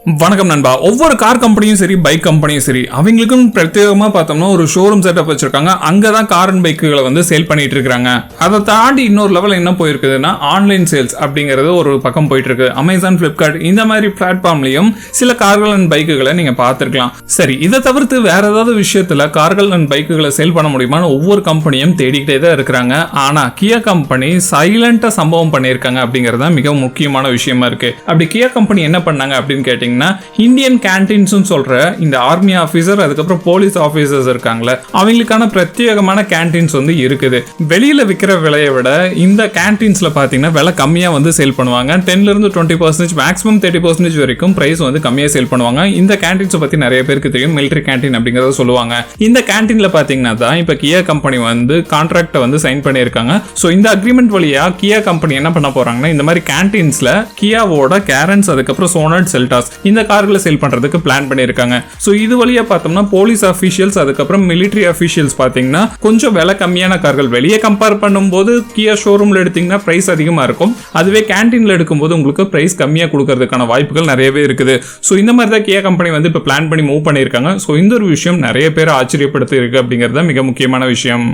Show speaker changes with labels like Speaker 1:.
Speaker 1: வணக்கம் நண்பா. ஒவ்வொரு கார் கம்பெனியும் சரி, பைக் கம்பெனியும் சரி, அவங்களுக்கும் பிரத்யேகமா பார்த்தோம்னா ஒரு ஷோரூம் செட்டப் வச்சிருக்காங்க. அங்கதான் கார் அண்ட் பைக்குகளை வந்து சேல் பண்ணிட்டு இருக்காங்க. அதை தாண்டி இன்னொரு லெவல் என்ன போயிருக்குதுன்னா ஆன்லைன் சேல்ஸ் அப்படிங்கிறது ஒரு பக்கம் போயிட்டு இருக்கு. அமேசான், பிளிப்கார்ட் இந்த மாதிரி பிளாட்ஃபார்ம்லயும் சில கார்கள் அண்ட் பைக்குகளை நீங்க பார்த்திருக்கலாம். சரி, இதை தவிர்த்து வேற ஏதாவது விஷயத்துல கார்கள் அண்ட் பைக்குகளை சேல் பண்ண முடியுமான்னு ஒவ்வொரு கம்பெனியும் தேடிக்கிட்டே தான் இருக்கிறாங்க. ஆனா கியா கம்பெனி சைலண்டா சம்பவம் பண்ணியிருக்காங்க அப்படிங்கிறது மிக முக்கியமான விஷயமா இருக்கு. அப்படி கியா கம்பெனி என்ன பண்ணாங்க அப்படின்னு கேட்டீங்கன்னா, இந்தியன் கேண்டீன்ஸ் சொல்ற இந்த ஆர்மி ஆபீசர், அதுக்கப்புறம் போலீஸ் ஆபீசர்ஸ் இருக்காங்களே, அவங்களுக்கான பிரத்யேகமான கேண்டீன்ஸ் வந்து இருக்குது. வெளியில விற்கிற விலையை விட இந்த கேண்டீன்ஸ்ல பாத்தீங்கன்னா விலை கம்மியா வந்து சேல் பண்ணுவாங்க. 10ல இருந்து 20%, மேக்ஸிமம் 30% வரைக்கும் பிரைஸ் வந்து கம்மியா சேல் பண்ணுவாங்க. இந்த கேண்டீன்ஸ் பத்தி நிறைய பேருக்கு தெரியும். மிலிட்டரி கேண்டீன் அப்படிங்கறத சொல்லுவாங்க. இந்த கேண்டீன்ல பாத்தீங்கன்னா தான் இப்ப கியா கம்பெனி வந்து கான்ட்ராக்ட் வந்து சைன் பண்ணியிருக்காங்க. சோ இந்த அக்ரிமெண்ட் வழியா கியா கம்பெனி என்ன பண்ண போறாங்கன்னா, இந்த மாதிரி கேண்டீன்ஸ்ல கியாவோட கேரன்ஸ், அதுக்கப்புறம் சோனட், செல்டாஸ் இந்த கார்களை சேல் பண்றதுக்கு பிளான் பண்ணிருக்காங்க. சோ இது வழியா பார்த்தோம்னா போலீஸ் அபிஷியல்ஸ், அதுக்கப்புறம் மிலிட்டரி அபிஷியல்ஸ் பாத்தீங்கன்னா கொஞ்சம் விலை கம்மியான கார்கள் வெளியே கம்பேர் பண்ணும்போது கியா ஷோரூம்ல எடுத்தீங்கன்னா பிரைஸ் அதிகமா இருக்கும். அதுவே கேண்டீன்ல எடுக்கும்போது உங்களுக்கு பிரைஸ் கம்மியா கொடுக்கறதுக்கான வாய்ப்புகள் நிறையவே இருக்குது. சோ இந்த மாதிரி தான் கியா கம்பெனி வந்து இப்ப பிளான் பண்ணி மூவ் பண்ணிருக்காங்க. சோ இந்த ஒரு விஷயம் நிறைய பேர் ஆச்சரியப்படுத்தி இருக்கு அப்படிங்கறது மிக முக்கியமான விஷயம்.